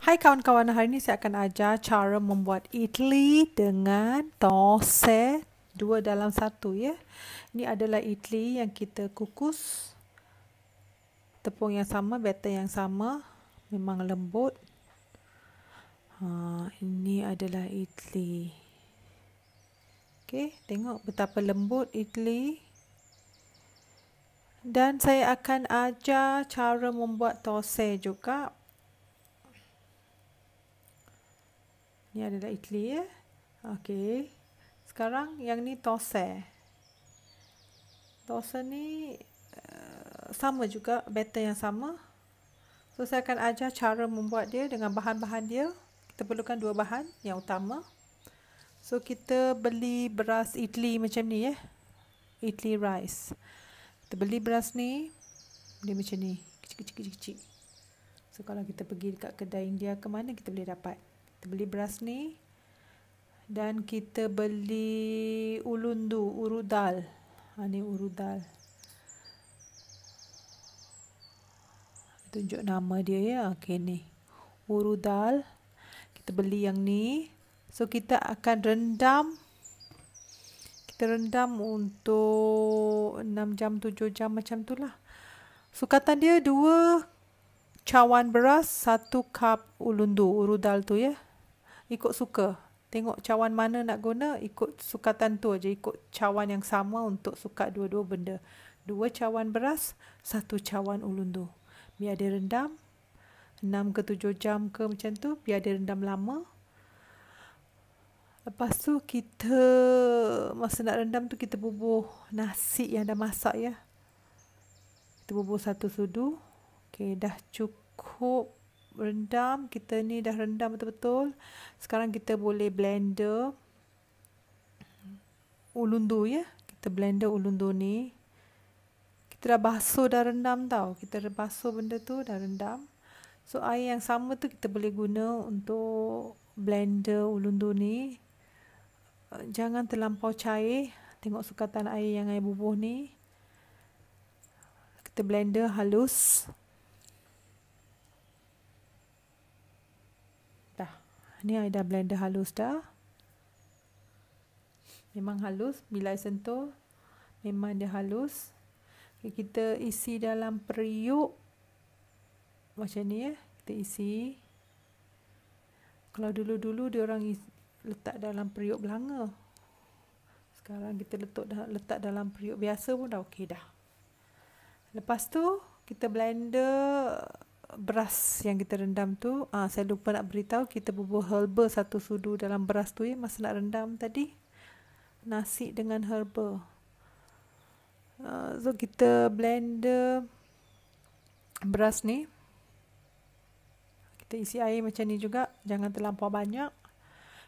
Hai kawan-kawan, hari ini saya akan ajar cara membuat idli dengan tosai 2 dalam 1 ya. Ini adalah idli yang kita kukus. Tepung yang sama, batter yang sama, memang lembut. Ini adalah idli. Okey, tengok betapa lembut idli. Dan saya akan ajar cara membuat tosai juga. Ini adalah idli ya. Okey. Sekarang yang ni tosai. Tosai ni sama juga, batter yang sama. So saya akan ajar cara membuat dia dengan bahan-bahan dia. Kita perlukan 2 bahan yang utama. So kita beli beras idli macam ni ya. Idli rice. Kita beli beras ni, dia macam ni, kecil-kecil. So kalau kita pergi dekat kedai India ke mana, kita boleh dapat. Kita beli beras ni. Dan kita beli ulundu, urudal. Ni urudal. Tunjuk nama dia ya. Okey ni. Urudal. Kita beli yang ni. So kita akan rendam. Kita rendam untuk 6 jam, 7 jam macam tu lah. So kata dia 2 cawan beras, 1 cup ulundu, urudal tu ya. Ikut suka. Tengok cawan mana nak guna, ikut sukatan tu aja, ikut cawan yang sama untuk suka dua-dua benda. 2 cawan beras, 1 cawan ulundu. Biar dia rendam 6 ke 7 jam ke macam tu, biar dia rendam lama. Lepas tu kita masa nak rendam tu kita bubuh nasi yang dah masak ya. Kita bubuh 1 sudu. Okey, dah cukup rendam, kita ni dah rendam betul-betul. Sekarang kita boleh blender ulundu ya. Kita blender ulundu ni. Kita dah basuh, dah rendam tau. Kita dah basuh benda tu, dah rendam. So air yang sama tu kita boleh guna untuk blender ulundu ni. Jangan terlampau cair. Tengok sukatan air yang air bubuh ni. Kita blender halus. Ni I dah blender halus dah. Memang halus. Bila I sentuh, memang dia halus. Okay, kita isi dalam periuk. Macam ni ya. Kita isi. Kalau dulu-dulu dia orang letak dalam periuk belanga. Sekarang kita letak dalam periuk biasa pun dah okey dah. Lepas tu, kita blender beras yang kita rendam tu. Saya lupa nak beritahu, kita bubuh herba 1 sudu dalam beras tu ya, masa nak rendam tadi. Nasi dengan herba. So kita blender beras ni. Kita isi air macam ni juga, jangan terlampau banyak.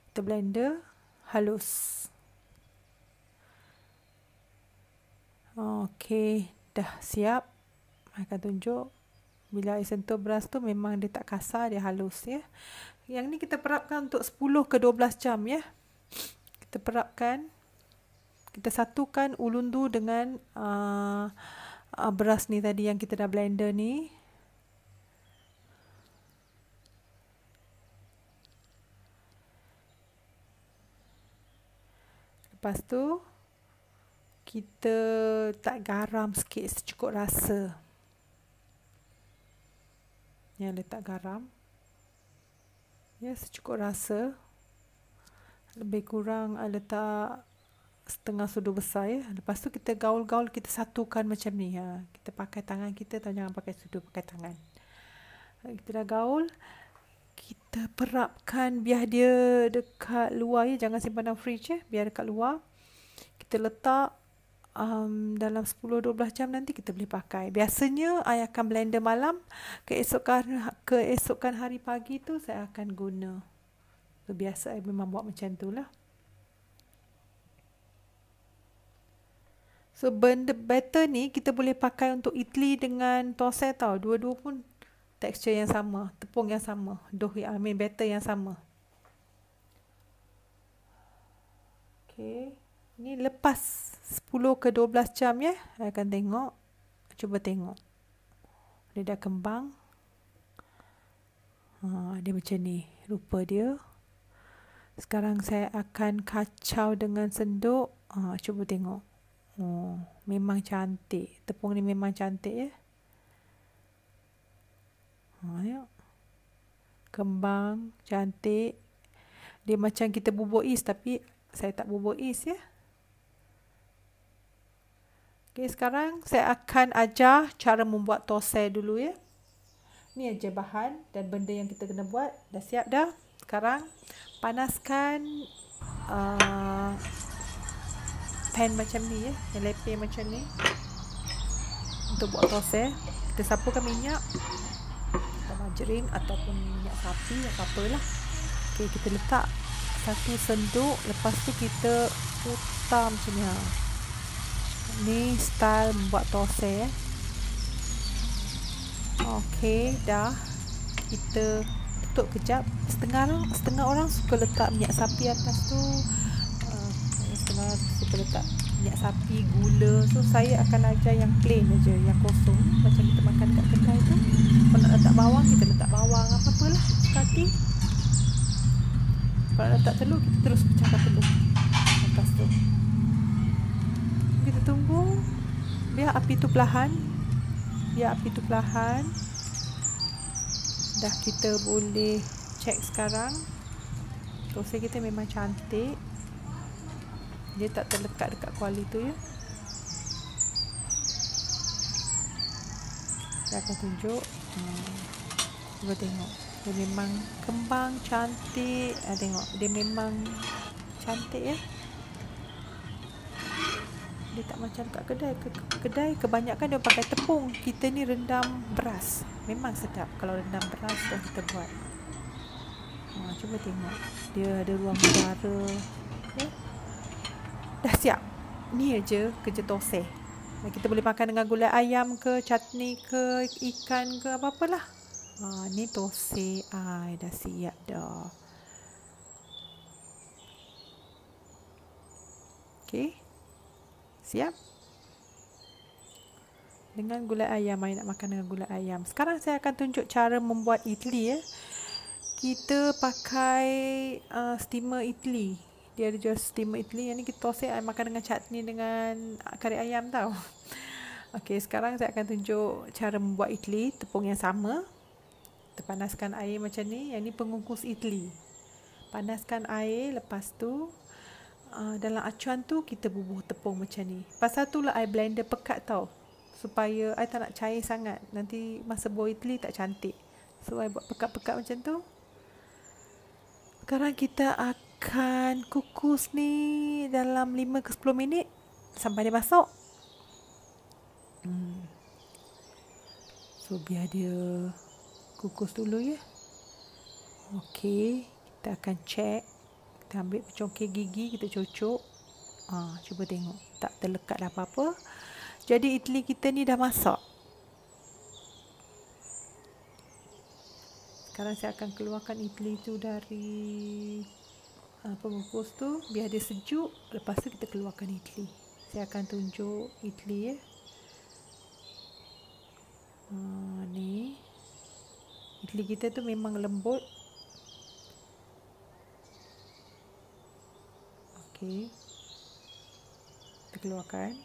Kita blender halus. Okey, dah siap. I akan tunjuk. Bila I sentuh beras tu memang dia tak kasar, dia halus ya. Yang ni kita perapkan untuk 10 ke 12 jam ya. Kita perapkan. Kita satukan ulundu dengan beras ni tadi yang kita dah blender ni. Lepas tu kita letak garam sikit secukup rasa. Yang letak garam ya, secukup rasa. Lebih kurang letak setengah sudu besar ya. Lepas tu kita gaul-gaul, kita satukan macam ni ya. Kita pakai tangan kita, atau jangan pakai sudu, pakai tangan. Kita dah gaul, kita perapkan biar dia dekat luar ya. Jangan simpan dalam fridge ya, biar dekat luar. Kita letak dalam 10-12 jam nanti kita boleh pakai. Biasanya I akan blender malam. Keesokan hari pagi tu saya akan guna. So, biasa I memang buat macam tu lah. So batter ni kita boleh pakai untuk idli dengan tosai tau. Dua-dua pun tekstur yang sama, tepung yang sama, batter yang sama. Okey. Ni lepas 10 ke 12 jam ya. Saya akan tengok. Cuba tengok. Dia dah kembang. Dia macam ni rupa dia. Sekarang saya akan kacau dengan senduk. Cuba tengok. Memang cantik. Tepung ni memang cantik ya. Tengok. Kembang cantik. Dia macam kita bubur is, tapi saya tak bubur is ya. Okay, sekarang saya akan ajar cara membuat thosai dulu ya. Ni aja bahan dan benda yang kita kena buat. Dah siap dah. Sekarang panaskan pan macam ni ya, yang lepeh macam ni untuk buat thosai. Kita sapukan minyak atau margarin ataupun minyak sapi, apa-apalah. Okey, kita letak satu senduk, lepas tu kita putar macam ni. Ni style membuat thosai ya. Okey, dah. Kita tutup kejap. Setengah orang suka letak minyak sapi atas tu. Setengah suka letak minyak sapi, gula. So saya akan ajar yang plain aja, yang kosong macam kita makan dekat kedai tu. Kalau nak letak bawang, kita letak bawang, apa-apalah sekali. Kalau nak letak telur, kita terus pecahkan telur atas tu. Kita tunggu biar api tu perlahan. Dah, kita boleh check sekarang. Thosai kita memang cantik. Dia tak terlekat dekat kuali tu ya. Saya akan tunjuk. Cuba tengok. Dia memang kembang cantik. Tengok, dia memang cantik ya. Dia tak macam kat kedai. Kedai kebanyakan dia pakai tepung. Kita ni rendam beras. Memang sedap kalau rendam beras dah kita buat. Cuba tengok. Dia ada ruang udara. Ya. Dah siap. Ni aja kerja thosai. Kita boleh makan dengan gulai ayam ke, chutney ke, ikan ke, apa-apalah. Ni thosai ai dah siap dah. Okey. Siap. Dengan gulai ayam, ai nak makan dengan gulai ayam. Sekarang saya akan tunjuk cara membuat idli ya. Kita pakai steamer idli. Dia ada jual steamer idli. Yang ni kita thosai makan dengan chutney dengan kari ayam tau. Okey, sekarang saya akan tunjuk cara membuat idli. Tepung yang sama. Kita panaskan air macam ni. Yang ni pengukus idli. Panaskan air, lepas tu dalam acuan tu kita bubuh tepung macam ni. Pasal tu lah I blender pekat tau. Supaya I tak nak cair sangat. Nanti masa buat idli tak cantik. So I buat pekat-pekat macam tu. Sekarang kita akan kukus ni dalam 5 ke 10 minit sampai dia masuk. So biar dia kukus dulu ya. Okey, kita akan check. Kita ambil congkir gigi, kita cucuk. Cuba tengok, tak terlekat apa-apa. Jadi idli kita ni dah masak. Sekarang saya akan keluarkan idli tu dari pengukus tu, biar dia sejuk. Lepas tu kita keluarkan idli. Saya akan tunjuk idli ya. Ni idli kita tu memang lembut. Okey, kita keluarkan.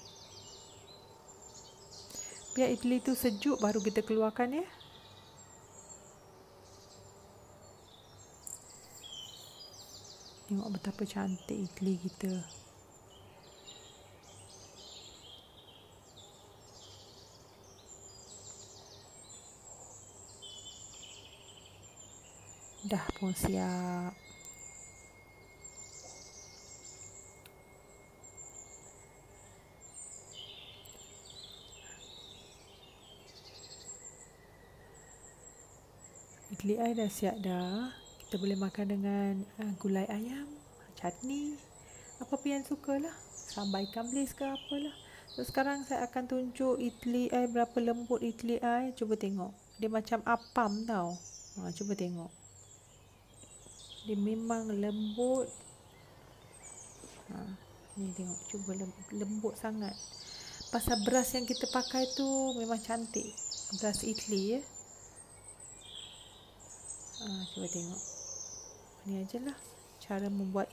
Biar idli tu sejuk baru kita keluarkan ya. Tengok betapa cantik idli kita. Dah pun siap. Idli I dah siap dah. Kita boleh makan dengan gulai ayam, chutney, apa pun yang suka lah. Sambal ikan bilis ke apalah. So sekarang saya akan tunjuk idli I, berapa lembut idli I. Cuba tengok. Dia macam apam tau. Cuba tengok. Dia memang lembut. Ni tengok, cuba lembut sangat. Pasal beras yang kita pakai tu memang cantik. Beras idli ya. Cuba tengok. Ni ajalah cara membuat